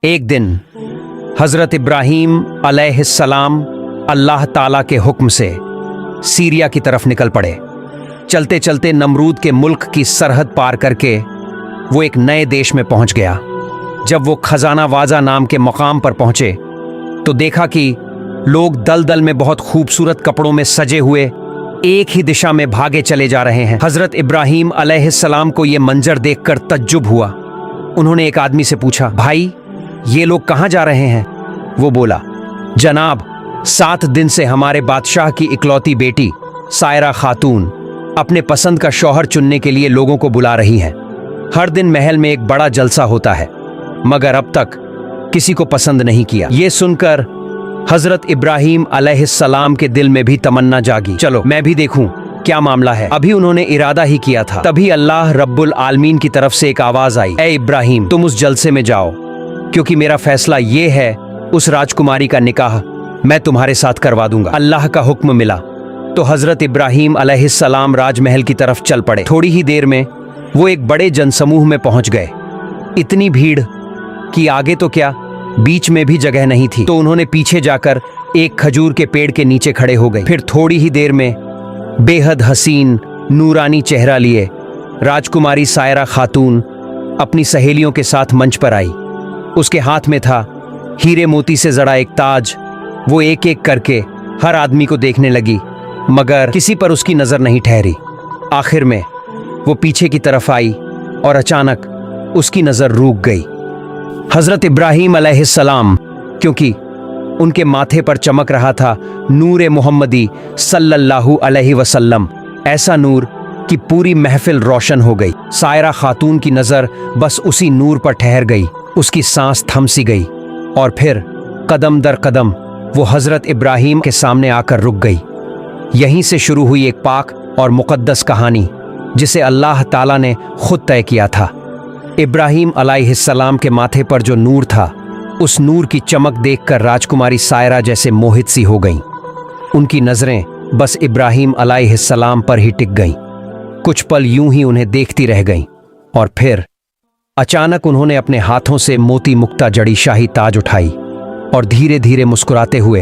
एक दिन हजरत इब्राहीम अलैहिस्सलाम अल्लाह ताला के हुक्म से सीरिया की तरफ निकल पड़े। चलते चलते नमरूद के मुल्क की सरहद पार करके वो एक नए देश में पहुंच गया। जब वो खजाना वाजा नाम के मकाम पर पहुंचे तो देखा कि लोग दलदल में बहुत खूबसूरत कपड़ों में सजे हुए एक ही दिशा में भागे चले जा रहे हैं। हजरत इब्राहीम अलैहिस्सलाम को ये मंजर देखकर तज्जुब हुआ। उन्होंने एक आदमी से पूछा, भाई ये लोग कहाँ जा रहे हैं? वो बोला, जनाब 7 दिन से हमारे बादशाह की इकलौती बेटी सायरा खातून अपने पसंद का शौहर चुनने के लिए लोगों को बुला रही हैं। हर दिन महल में एक बड़ा जलसा होता है, मगर अब तक किसी को पसंद नहीं किया। ये सुनकर हजरत इब्राहीम अलैहिस्सलाम के दिल में भी तमन्ना जागी, चलो मैं भी देखूं क्या मामला है। अभी उन्होंने इरादा ही किया था, तभी अल्लाह रब्बुल आलमीन की तरफ से एक आवाज आई, ए इब्राहीम तुम उस जलसे में जाओ, क्योंकि मेरा फैसला ये है उस राजकुमारी का निकाह मैं तुम्हारे साथ करवा दूंगा। अल्लाह का हुक्म मिला तो हजरत इब्राहीम अलैहिस्सलाम राजमहल की तरफ चल पड़े। थोड़ी ही देर में वो एक बड़े जनसमूह में पहुंच गए। इतनी भीड़ कि आगे तो क्या बीच में भी जगह नहीं थी, तो उन्होंने पीछे जाकर एक खजूर के पेड़ के नीचे खड़े हो गए। फिर थोड़ी ही देर में बेहद हसीन नूरानी चेहरा लिए राजकुमारी सायरा खातून अपनी सहेलियों के साथ मंच पर आई। उसके हाथ में था हीरे मोती से जड़ा एक ताज। वो एक एक करके हर आदमी को देखने लगी, मगर किसी पर उसकी नजर नहीं ठहरी। आखिर में वो पीछे की तरफ आई और अचानक उसकी नजर रुक गई। हजरत इब्राहीम अलैहिस्सलाम, क्योंकि उनके माथे पर चमक रहा था नूर मोहम्मदी सल्लल्लाहु अलैहि वसल्लम, ऐसा नूर कि पूरी महफिल रोशन हो गई। सायरा खातून की नजर बस उसी नूर पर ठहर गई। उसकी सांस थम सी गई और फिर कदम दर कदम वो हजरत इब्राहीम के सामने आकर रुक गई। यहीं से शुरू हुई एक पाक और मुकद्दस कहानी जिसे अल्लाह ताला ने खुद तय किया था। इब्राहीम अलैहिस्सलाम के माथे पर जो नूर था, उस नूर की चमक देखकर राजकुमारी सायरा जैसे मोहित सी हो गईं। उनकी नजरें बस इब्राहीम अलैहिस्सलाम पर ही टिक गईं। कुछ पल यूं ही उन्हें देखती रह गईं और फिर अचानक उन्होंने अपने हाथों से मोती मुक्ता जड़ी शाही ताज उठाई और धीरे धीरे मुस्कुराते हुए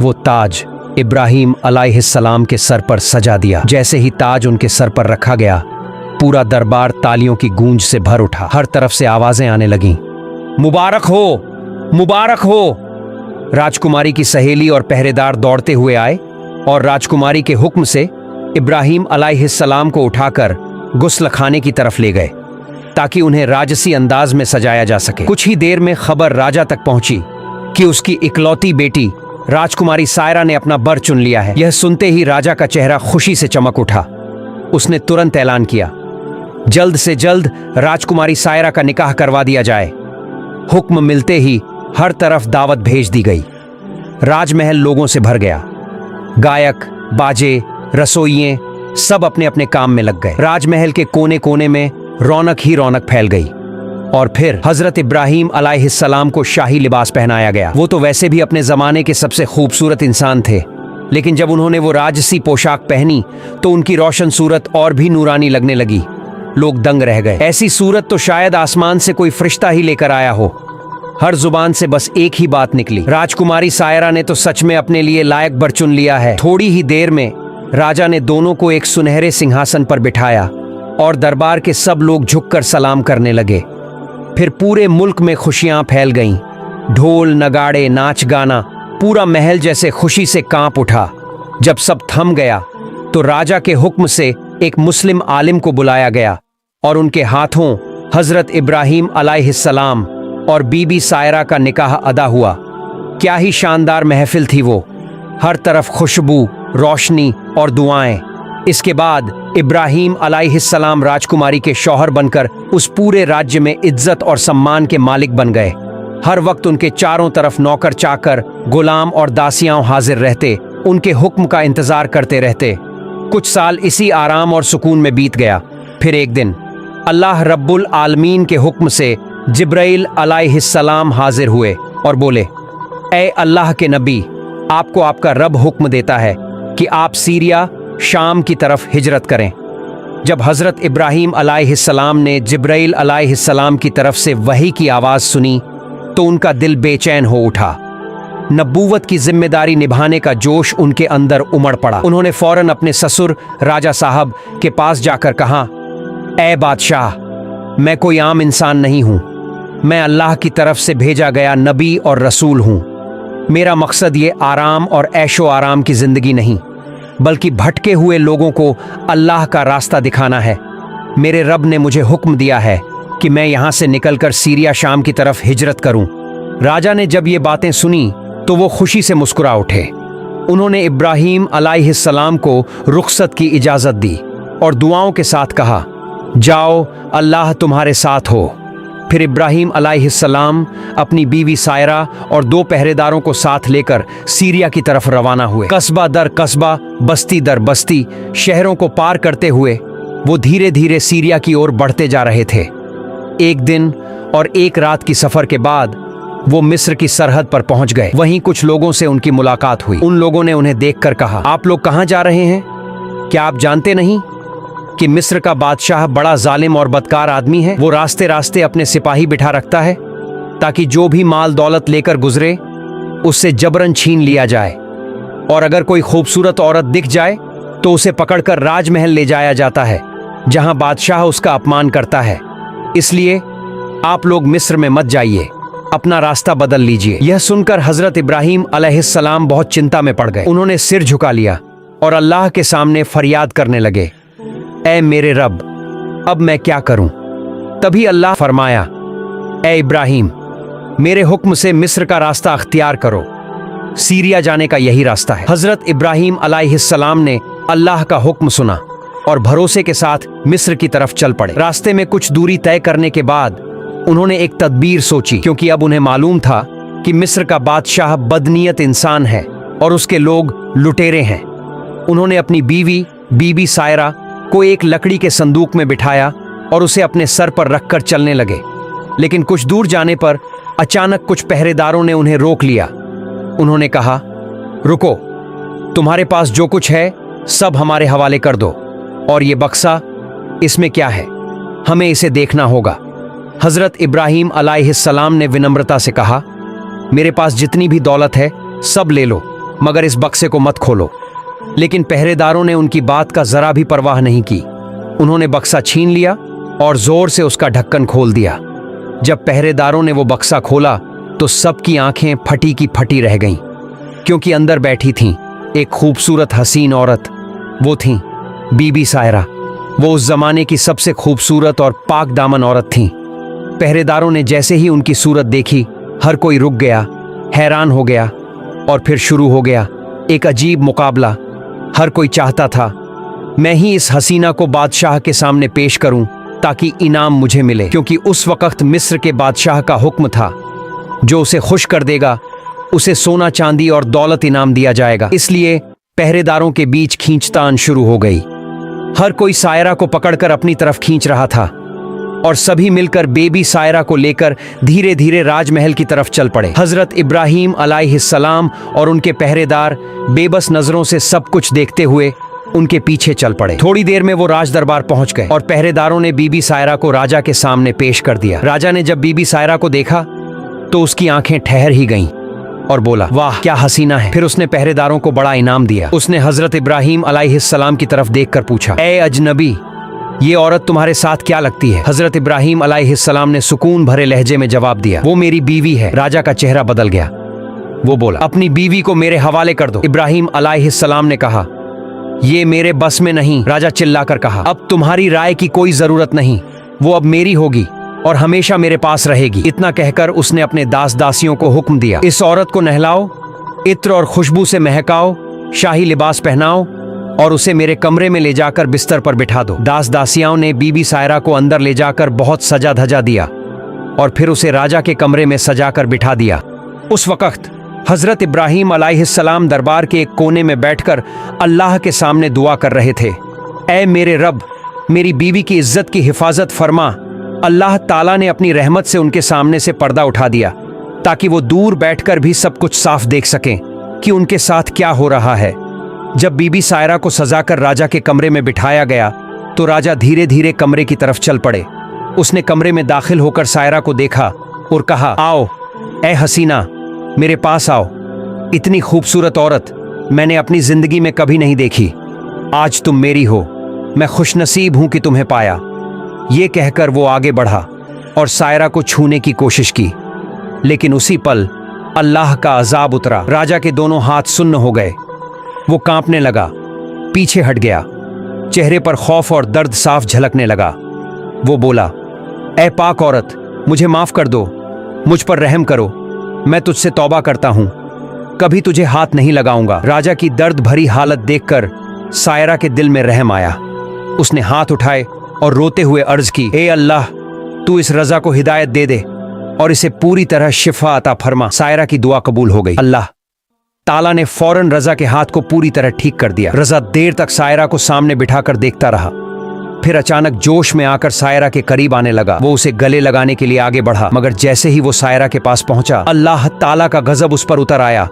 वो ताज इब्राहीम अलैहिस्सलाम के सर पर सजा दिया। जैसे ही ताज उनके सर पर रखा गया, पूरा दरबार तालियों की गूंज से भर उठा। हर तरफ से आवाजें आने लगीं, मुबारक हो, मुबारक हो। राजकुमारी की सहेली और पहरेदार दौड़ते हुए आए और राजकुमारी के हुक्म से इब्राहीम अलैहिस्सलाम को उठाकर गुस्ल खाने की तरफ ले गए ताकि उन्हें राजसी अंदाज में सजाया जा सके। कुछ ही देर में खबर राजा तक पहुंची कि उसकी इकलौती बेटी राजकुमारी सायरा ने अपना बर चुन लिया है। यह सुनते ही राजा का चेहरा खुशी से चमक उठा। उसने तुरंत ऐलान किया, जल्द से जल्द राजकुमारी सायरा का निकाह करवा दिया जाए। हुक्म मिलते ही हर तरफ दावत भेज दी गई। राजमहल लोगों से भर गया। गायक, बाजे, रसोइये सब अपने अपने काम में लग गए। राजमहल के कोने कोने में रौनक ही रौनक फैल गई। और फिर हजरत इब्राहीम अलैहिस्सलाम को शाही लिबास पहनाया गया। वो तो वैसे भी अपने जमाने के सबसे खूबसूरत इंसान थे, लेकिन जब उन्होंने वो राजसी पोशाक पहनी तो उनकी रोशन सूरत और भी नूरानी लगने लगी। लोग दंग रह गए। ऐसी सूरत तो शायद आसमान से कोई फरिश्ता ही लेकर आया हो। हर जुबान से बस एक ही बात निकली, राजकुमारी सायरा ने तो सच में अपने लिए लायक बर चुन लिया है। थोड़ी ही देर में राजा ने दोनों को एक सुनहरे सिंहासन पर बिठाया और दरबार के सब लोग झुककर सलाम करने लगे। फिर पूरे मुल्क में खुशियां फैल गईं। ढोल, नगाड़े, नाच गाना, पूरा महल जैसे खुशी से कांप उठा। जब सब थम गया तो राजा के हुक्म से एक मुस्लिम आलिम को बुलाया गया और उनके हाथों हजरत इब्राहीम अलैहिस्सलाम और बीबी सायरा का निकाह अदा हुआ। क्या ही शानदार महफिल थी वो, हर तरफ खुशबू, रोशनी और दुआएं। इसके बाद इब्राहीम अलैहिस्सलाम राजकुमारी के शौहर बनकर उस पूरे राज्य में इज्जत और सम्मान के मालिक बन गए। हर वक्त उनके चारों तरफ नौकर चाकर, गुलाम और दासियां हाजिर रहते, उनके हुक्म का इंतजार करते रहते। कुछ साल इसी आराम और सुकून में बीत गया। फिर एक दिन अल्लाह रब्बुल आलमीन के हुक्म से जिब्राइल अलैहिस्सलाम हाजिर हुए और बोले, ए अल्लाह के नबी, आपको आपका रब हुक्म देता है कि आप सीरिया, शाम की तरफ हिजरत करें। जब हजरत इब्राहीम अलैहिस्सलाम ने जिब्राइल अलैहिस्सलाम की तरफ से वही की आवाज़ सुनी तो उनका दिल बेचैन हो उठा। नबूवत की जिम्मेदारी निभाने का जोश उनके अंदर उमड़ पड़ा। उन्होंने फौरन अपने ससुर राजा साहब के पास जाकर कहा, ऐ बादशाह, मैं कोई आम इंसान नहीं हूं। मैं अल्लाह की तरफ से भेजा गया नबी और रसूल हूं। मेरा मकसद ये आराम और ऐशो आराम की जिंदगी नहीं, बल्कि भटके हुए लोगों को अल्लाह का रास्ता दिखाना है। मेरे रब ने मुझे हुक्म दिया है कि मैं यहां से निकलकर सीरिया शाम की तरफ हिजरत करूं। राजा ने जब ये बातें सुनी तो वो खुशी से मुस्कुरा उठे। उन्होंने इब्राहीम अलैहिस्सलाम को रुखसत की इजाजत दी और दुआओं के साथ कहा, जाओ, अल्लाह तुम्हारे साथ हो। फिर इब्राहीम अलैहिस्सलाम अपनी बीवी सायरा और 2 पहरेदारों को साथ लेकर सीरिया की तरफ रवाना हुए। कस्बा दर कस्बा, बस्ती दर बस्ती, शहरों को पार करते हुए वो धीरे धीरे सीरिया की ओर बढ़ते जा रहे थे। एक दिन और एक रात की सफर के बाद वो मिस्र की सरहद पर पहुंच गए। वहीं कुछ लोगों से उनकी मुलाकात हुई। उन लोगों ने उन्हें देखकर कहा, आप लोग कहां जा रहे हैं? क्या आप जानते नहीं कि मिस्र का बादशाह बड़ा जालिम और बदकार आदमी है? वो रास्ते रास्ते अपने सिपाही बिठा रखता है ताकि जो भी माल दौलत लेकर गुजरे उससे जबरन छीन लिया जाए, और अगर कोई खूबसूरत औरत दिख जाए तो उसे पकड़कर राजमहल ले जाया जाता है, जहां बादशाह उसका अपमान करता है। इसलिए आप लोग मिस्र में मत जाइए, अपना रास्ता बदल लीजिए। यह सुनकर हजरत इब्राहीम अलैहिस्सलाम बहुत चिंता में पड़ गए। उन्होंने सिर झुका लिया और अल्लाह के सामने फरियाद करने लगे, ऐ मेरे रब, अब मैं क्या करूं? तभी अल्लाह फरमाया, ऐ इब्राहीम, मेरे हुक्म से मिस्र का रास्ता अख्तियार करो। सीरिया जाने का यही रास्ता है। हजरत इब्राहीम अलैहिस्सलाम ने अल्लाह का हुक्म सुना और भरोसे के साथ मिस्र की तरफ चल पड़े। रास्ते में कुछ दूरी तय करने के बाद उन्होंने एक तदबीर सोची, क्योंकि अब उन्हें मालूम था कि मिस्र का बादशाह बदनीयत इंसान है और उसके लोग लुटेरे हैं। उन्होंने अपनी बीबी सायरा को एक लकड़ी के संदूक में बिठाया और उसे अपने सर पर रखकर चलने लगे। लेकिन कुछ दूर जाने पर अचानक कुछ पहरेदारों ने उन्हें रोक लिया। उन्होंने कहा, रुको, तुम्हारे पास जो कुछ है सब हमारे हवाले कर दो, और ये बक्सा, इसमें क्या है? हमें इसे देखना होगा। हजरत इब्राहीम अलैहिस्सलाम ने विनम्रता से कहा, मेरे पास जितनी भी दौलत है सब ले लो, मगर इस बक्से को मत खोलो। लेकिन पहरेदारों ने उनकी बात का जरा भी परवाह नहीं की। उन्होंने बक्सा छीन लिया और जोर से उसका ढक्कन खोल दिया। जब पहरेदारों ने वो बक्सा खोला तो सबकी आंखें फटी की फटी रह गईं, क्योंकि अंदर बैठी थीं एक खूबसूरत हसीन औरत। वो थीं बीबी सायरा। वो उस जमाने की सबसे खूबसूरत और पाक दामन औरत थीं। पहरेदारों ने जैसे ही उनकी सूरत देखी, हर कोई रुक गया, हैरान हो गया, और फिर शुरू हो गया एक अजीब मुकाबला। हर कोई चाहता था मैं ही इस हसीना को बादशाह के सामने पेश करूं ताकि इनाम मुझे मिले, क्योंकि उस वक्त मिस्र के बादशाह का हुक्म था, जो उसे खुश कर देगा उसे सोना चांदी और दौलत इनाम दिया जाएगा। इसलिए पहरेदारों के बीच खींचतान शुरू हो गई। हर कोई सायरा को पकड़कर अपनी तरफ खींच रहा था और सभी मिलकर बेबी सायरा को लेकर धीरे धीरे राजमहल की तरफ चल पड़े। हजरत इब्राहीम अलैहिस्सलाम और उनके पहरेदार बेबस नजरों से सब कुछ देखते हुए उनके पीछे चल पड़े। थोड़ी देर में वो राज दरबार पहुंच गए और पहरेदारों ने बीबी सायरा को राजा के सामने पेश कर दिया। राजा ने जब बीबी सायरा को देखा तो उसकी आंखें ठहर ही गईं और बोला, वाह क्या हसीना है। फिर उसने पहरेदारों को बड़ा इनाम दिया। उसने हजरत इब्राहीम अलैहिस्सलाम की तरफ देखकर पूछा, ए अजनबी, ये औरत तुम्हारे साथ क्या लगती है? हजरत इब्राहीम अलैहिस्सलाम ने सुकून भरे लहजे में जवाब दिया, वो मेरी बीवी है। राजा का चेहरा बदल गया। वो बोला, अपनी बीवी को मेरे हवाले कर दो। इब्राहीम अलैहिस्सलाम ने कहा, ये मेरे बस में नहीं। राजा चिल्लाकर कहा, अब तुम्हारी राय की कोई जरूरत नहीं, वो अब मेरी होगी और हमेशा मेरे पास रहेगी। इतना कहकर उसने अपने दास दासियों को हुक्म दिया, इस औरत को नहलाओ, इत्र और खुशबू से महकाओ, शाही लिबास पहनाओ और उसे मेरे कमरे में ले जाकर बिस्तर पर बिठा दो। दास दासियाओं ने बीबी सायरा को अंदर ले जाकर बहुत सजा धजा दिया और फिर उसे राजा के कमरे में सजाकर बिठा दिया। उस वक्त हजरत इब्राहीम अलैहिस्सलाम दरबार के एक कोने में बैठकर अल्लाह के सामने दुआ कर रहे थे, ऐ मेरे रब, मेरी बीवी की इज्जत की हिफाजत फरमा। अल्लाह ताला ने अपनी रहमत से उनके सामने से पर्दा उठा दिया ताकि वो दूर बैठकर भी सब कुछ साफ देख सकें कि उनके साथ क्या हो रहा है। जब बीबी सायरा को सजाकर राजा के कमरे में बिठाया गया तो राजा धीरे धीरे कमरे की तरफ चल पड़े। उसने कमरे में दाखिल होकर सायरा को देखा और कहा, आओ ए हसीना, मेरे पास आओ। इतनी खूबसूरत औरत मैंने अपनी जिंदगी में कभी नहीं देखी। आज तुम मेरी हो। मैं खुशनसीब हूं कि तुम्हें पाया। ये कहकर वो आगे बढ़ा और सायरा को छूने की कोशिश की, लेकिन उसी पल अल्लाह का अजाब उतरा। राजा के दोनों हाथ सुन्न हो गए। वो कांपने लगा, पीछे हट गया। चेहरे पर खौफ और दर्द साफ झलकने लगा। वो बोला, ए पाक औरत, मुझे माफ कर दो, मुझ पर रहम करो। मैं तुझसे तौबा करता हूं, कभी तुझे हाथ नहीं लगाऊंगा। राजा की दर्द भरी हालत देखकर सायरा के दिल में रहम आया। उसने हाथ उठाए और रोते हुए अर्ज की, ए अल्लाह, तू इस रजा को हिदायत दे दे और इसे पूरी तरह शिफा अता फरमा। सायरा की दुआ कबूल हो गई। अल्लाह ताला ने फौरन रजा के हाथ को पूरी तरह ठीक कर दिया। रजा देर तक सायरा को सामने बिठाकर देखता रहा। फिर अचानक जोश में आकर सायरा के करीब आने लगा। वो उसे गले लगाने के लिए आगे बढ़ा, मगर जैसे ही वो सायरा के पास पहुंचा, अल्लाह ताला का गजब उस पर उतर आया।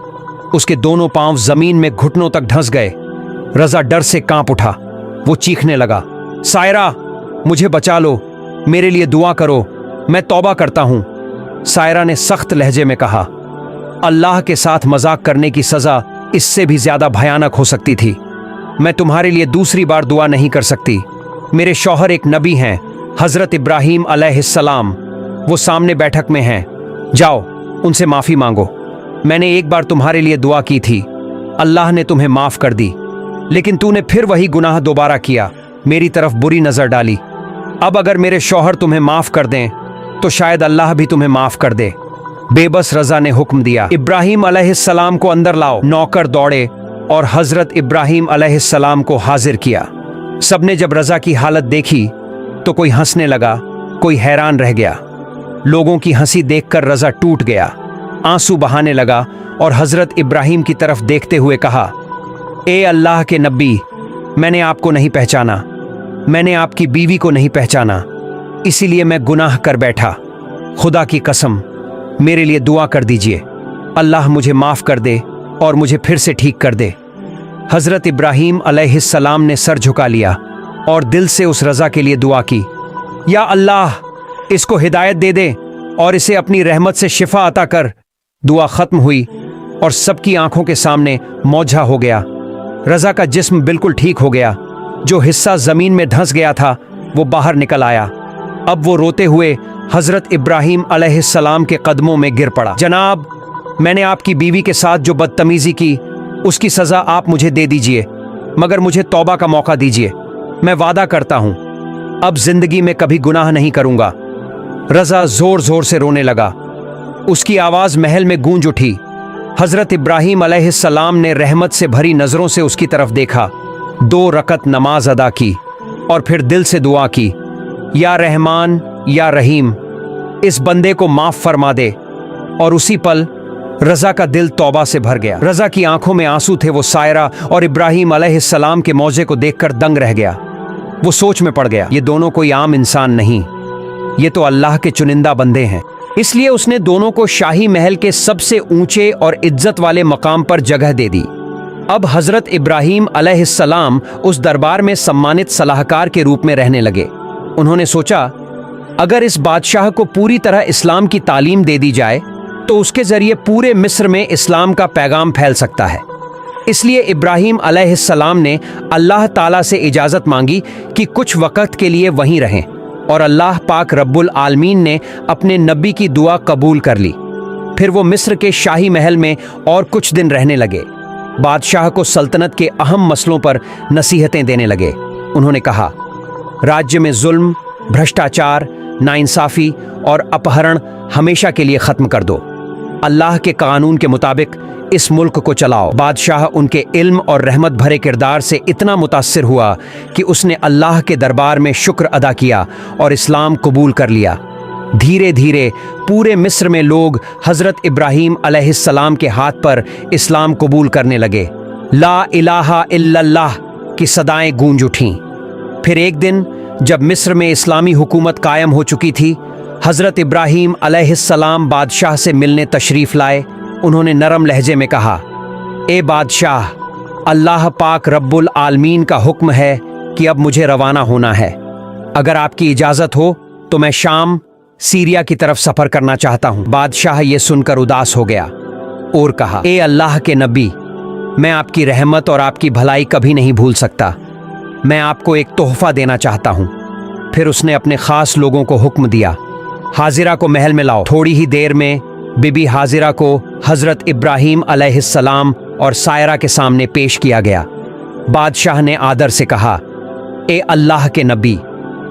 उसके दोनों पांव जमीन में घुटनों तक धंस गए। रजा डर से कांप उठा। वो चीखने लगा, सायरा, मुझे बचा लो, मेरे लिए दुआ करो, मैं तौबा करता हूं। सायरा ने सख्त लहजे में कहा, अल्लाह के साथ मजाक करने की सजा इससे भी ज्यादा भयानक हो सकती थी। मैं तुम्हारे लिए दूसरी बार दुआ नहीं कर सकती। मेरे शौहर एक नबी हैं, हजरत इब्राहीम अलैहिस्सलाम। वो सामने बैठक में हैं। जाओ, उनसे माफी मांगो। मैंने एक बार तुम्हारे लिए दुआ की थी, अल्लाह ने तुम्हें माफ कर दी, लेकिन तूने फिर वही गुनाह दोबारा किया, मेरी तरफ बुरी नजर डाली। अब अगर मेरे शौहर तुम्हें माफ कर दें तो शायद अल्लाह भी तुम्हें माफ कर दे। बेबस रजा ने हुक्म दिया, इब्राहीम अलैहिस्सलाम को अंदर लाओ। नौकर दौड़े और हजरत इब्राहीम अलैहिस्सलाम को हाजिर किया। सबने जब रजा की हालत देखी तो कोई हंसने लगा, कोई हैरान रह गया। लोगों की हंसी देखकर रजा टूट गया, आंसू बहाने लगा और हजरत इब्राहीम की तरफ देखते हुए कहा, ए अल्लाह के नबी, मैंने आपको नहीं पहचाना, मैंने आपकी बीवी को नहीं पहचाना, इसीलिए मैं गुनाह कर बैठा। खुदा की कसम, मेरे लिए दुआ कर दीजिए, अल्लाह मुझे माफ कर दे और मुझे फिर से ठीक कर दे। हजरत इब्राहीम अलैहिस्सलाम ने सर झुका लिया और दिल से उस रजा के लिए दुआ की, या अल्लाह, इसको हिदायत दे दे और इसे अपनी रहमत से शिफा अता कर। दुआ खत्म हुई और सबकी आंखों के सामने मौझा हो गया। रजा का जिस्म बिल्कुल ठीक हो गया। जो हिस्सा जमीन में धंस गया था वो बाहर निकल आया। अब वो रोते हुए हजरत इब्राहीम अलैहिस्सलाम के कदमों में गिर पड़ा। जनाब, मैंने आपकी बीवी के साथ जो बदतमीजी की उसकी सजा आप मुझे दे दीजिए, मगर मुझे तौबा का मौका दीजिए। मैं वादा करता हूं अब जिंदगी में कभी गुनाह नहीं करूंगा। रजा जोर जोर से रोने लगा। उसकी आवाज महल में गूंज उठी। हजरत इब्राहीम अलैहिस्सलाम ने रहमत से भरी नजरों से उसकी तरफ देखा, 2 रकत नमाज अदा की और फिर दिल से दुआ की, या रहमान या रहीम, इस बंदे को माफ फरमा दे। और उसी पल रजा का दिल तौबा से भर गया। रजा की आंखों में आंसू थे। वो सायरा और इब्राहीम अलैहिस्सलाम के मौजे को देखकर दंग रह गया। वो सोच में पड़ गया, ये दोनों कोई आम इंसान नहीं, ये तो अल्लाह के चुनिंदा बंदे हैं। इसलिए उसने दोनों को शाही महल के सबसे ऊंचे और इज्जत वाले मकाम पर जगह दे दी। अब हजरत इब्राहीम अलैहिस्सलाम उस दरबार में सम्मानित सलाहकार के रूप में रहने लगे। उन्होंने सोचा, अगर इस बादशाह को पूरी तरह इस्लाम की तालीम दे दी जाए तो उसके जरिए पूरे मिस्र में इस्लाम का पैगाम फैल सकता है। इसलिए इब्राहीम अलैहिस्सलाम ने अल्लाह ताला से इजाज़त मांगी कि कुछ वक़्त के लिए वहीं रहें, और अल्लाह पाक रब्बुल आलमीन ने अपने नबी की दुआ कबूल कर ली। फिर वो मिस्र के शाही महल में और कुछ दिन रहने लगे। बादशाह को सल्तनत के अहम मसलों पर नसीहतें देने लगे। उन्होंने कहा, राज्य में जुल्म, भ्रष्टाचार, नाइंसाफ़ी और अपहरण हमेशा के लिए ख़त्म कर दो। अल्लाह के कानून के मुताबिक इस मुल्क को चलाओ। बादशाह उनके इल्म और रहमत भरे किरदार से इतना मुतासिर हुआ कि उसने अल्लाह के दरबार में शुक्र अदा किया और इस्लाम कबूल कर लिया। धीरे धीरे पूरे मिस्र में लोग हजरत इब्राहीम अलैहिस्सलाम के हाथ पर इस्लाम कबूल करने लगे। ला इलाहा इल्लल्लाह की सदाएं गूंज उठीं। फिर एक दिन जब मिस्र में इस्लामी हुकूमत कायम हो चुकी थी, हजरत इब्राहीम अलैहिस्सलाम बादशाह से मिलने तशरीफ़ लाए। उन्होंने नरम लहजे में कहा, ए बादशाह, अल्लाह पाक रब्बुल आलमीन का हुक्म है कि अब मुझे रवाना होना है। अगर आपकी इजाज़त हो तो मैं शाम सीरिया की तरफ सफर करना चाहता हूँ। बादशाह ये सुनकर उदास हो गया और कहा, ए अल्लाह के नबी, मैं आपकी रहमत और आपकी भलाई कभी नहीं भूल सकता। मैं आपको एक तोहफा देना चाहता हूँ। फिर उसने अपने खास लोगों को हुक्म दिया, हाजिरा को महल में लाओ। थोड़ी ही देर में बीबी हाजिरा को हजरत इब्राहीम अलैहिस्सलाम और सायरा के सामने पेश किया गया। बादशाह ने आदर से कहा, ए अल्लाह के नबी,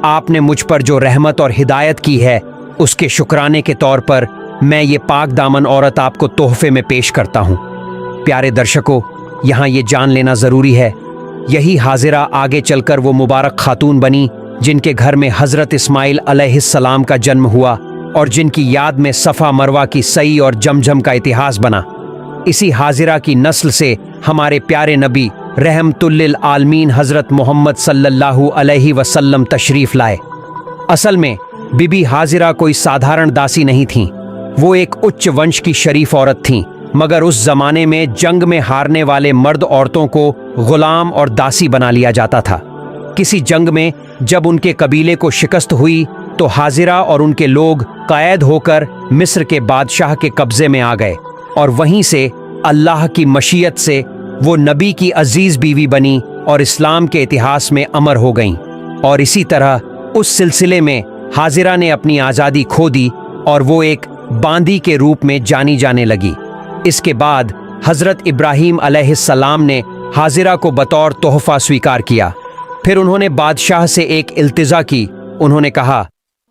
आपने मुझ पर जो रहमत और हिदायत की है उसके शुक्राने के तौर पर मैं ये पाक दामन औरत आपको तोहफे में पेश करता हूँ। प्यारे दर्शकों, यहाँ ये जान लेना ज़रूरी है, यही हाजिरा आगे चलकर वो मुबारक खातून बनी जिनके घर में हज़रत इस्माइल अलैहिस्सलाम का जन्म हुआ और जिनकी याद में सफ़ा मरवा की सई और जमझम का इतिहास बना। इसी हाजिरा की नस्ल से हमारे प्यारे नबी रहमतुल्लिल आलमीन हज़रत मोहम्मद सल्लल्लाहु अलैहि वसल्लम तशरीफ़ लाए। असल में बीबी हाजिरा कोई साधारण दासी नहीं थीं, वो एक उच्च वंश की शरीफ औरत थीं, मगर उस जमाने में जंग में हारने वाले मर्द औरतों को गुलाम और दासी बना लिया जाता था। किसी जंग में जब उनके कबीले को शिकस्त हुई तो हाजिरा और उनके लोग कैद होकर मिस्र के बादशाह के कब्जे में आ गए और वहीं से अल्लाह की मशीयत से वो नबी की अजीज बीवी बनी और इस्लाम के इतिहास में अमर हो गईं। और इसी तरह उस सिलसिले में हाजिरा ने अपनी आज़ादी खो दी और वो एक बांदी के रूप में जानी जाने लगी। इसके बाद हज़रत इब्राहीम अलैहिस्सलाम ने हाजिरा को बतौर तोहफ़ा स्वीकार किया। फिर उन्होंने बादशाह से एक इल्तिजा की। उन्होंने कहा,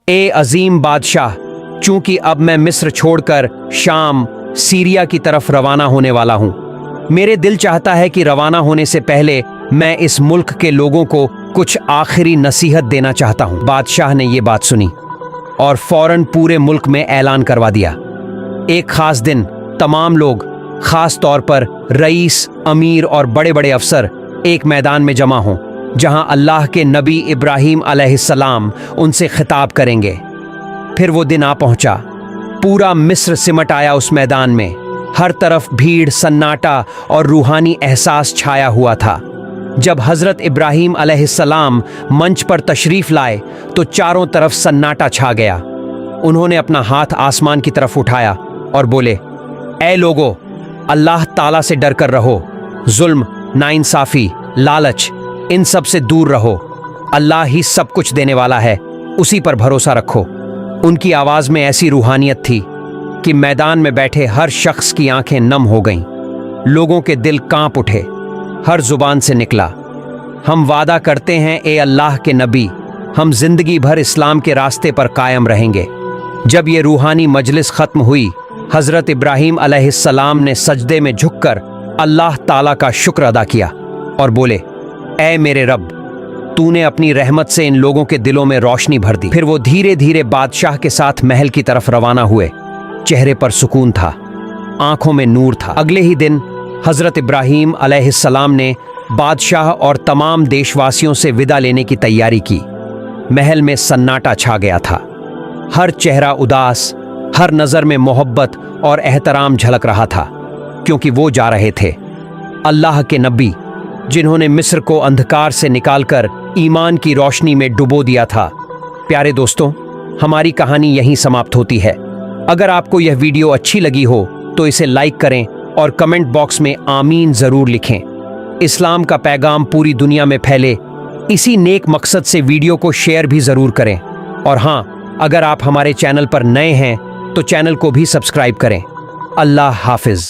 ए अजीम बादशाह, चूंकि अब मैं मिस्र छोड़कर शाम सीरिया की तरफ रवाना होने वाला हूँ, मेरे दिल चाहता है कि रवाना होने से पहले मैं इस मुल्क के लोगों को कुछ आखिरी नसीहत देना चाहता हूँ। बादशाह ने ये बात सुनी और फौरन पूरे मुल्क में ऐलान करवा दिया, एक खास दिन तमाम लोग, खास तौर पर रईस, अमीर और बड़े बड़े अफसर एक मैदान में जमा हों जहां अल्लाह के नबी इब्राहीम अलैहिस्सलाम उनसे खिताब करेंगे। फिर वो दिन आ पहुंचा। पूरा मिस्र सिमट आया उस मैदान में। हर तरफ भीड़, सन्नाटा और रूहानी एहसास छाया हुआ था। जब हज़रत इब्राहीम अलैहिस्सलाम मंच पर तशरीफ़ लाए तो चारों तरफ सन्नाटा छा गया। उन्होंने अपना हाथ आसमान की तरफ उठाया और बोले, ऐ लोगो, अल्लाह ताला से डर कर रहो। जुल्म, नाइंसाफ़ी, लालच, इन सब से दूर रहो। अल्लाह ही सब कुछ देने वाला है, उसी पर भरोसा रखो। उनकी आवाज़ में ऐसी रूहानियत थी कि मैदान में बैठे हर शख्स की आंखें नम हो गईं। लोगों के दिल कांप उठे। हर जुबान से निकला, हम वादा करते हैं ए अल्लाह के नबी, हम जिंदगी भर इस्लाम के रास्ते पर कायम रहेंगे। जब ये रूहानी मजलिस ख़त्म हुई, हज़रत इब्राहीम अलैहिस्सलाम ने सजदे में झुककर अल्लाह ताला का शुक्र अदा किया और बोले, ऐ मेरे रब, तूने अपनी रहमत से इन लोगों के दिलों में रोशनी भर दी। फिर वो धीरे धीरे बादशाह के साथ महल की तरफ रवाना हुए। चेहरे पर सुकून था, आंखों में नूर था। अगले ही दिन हज़रत इब्राहीम अलैहिस्सलाम ने बादशाह और तमाम देशवासियों से विदा लेने की तैयारी की। महल में सन्नाटा छा गया था। हर चेहरा उदास, हर नज़र में मोहब्बत और एहतराम झलक रहा था, क्योंकि वो जा रहे थे अल्लाह के नबी, जिन्होंने मिस्र को अंधकार से निकालकर ईमान की रोशनी में डुबो दिया था। प्यारे दोस्तों, हमारी कहानी यहीं समाप्त होती है। अगर आपको यह वीडियो अच्छी लगी हो तो इसे लाइक करें और कमेंट बॉक्स में आमीन ज़रूर लिखें। इस्लाम का पैगाम पूरी दुनिया में फैले, इसी नेक मकसद से वीडियो को शेयर भी ज़रूर करें। और हाँ, अगर आप हमारे चैनल पर नए हैं तो चैनल को भी सब्सक्राइब करें। अल्लाह हाफिज़।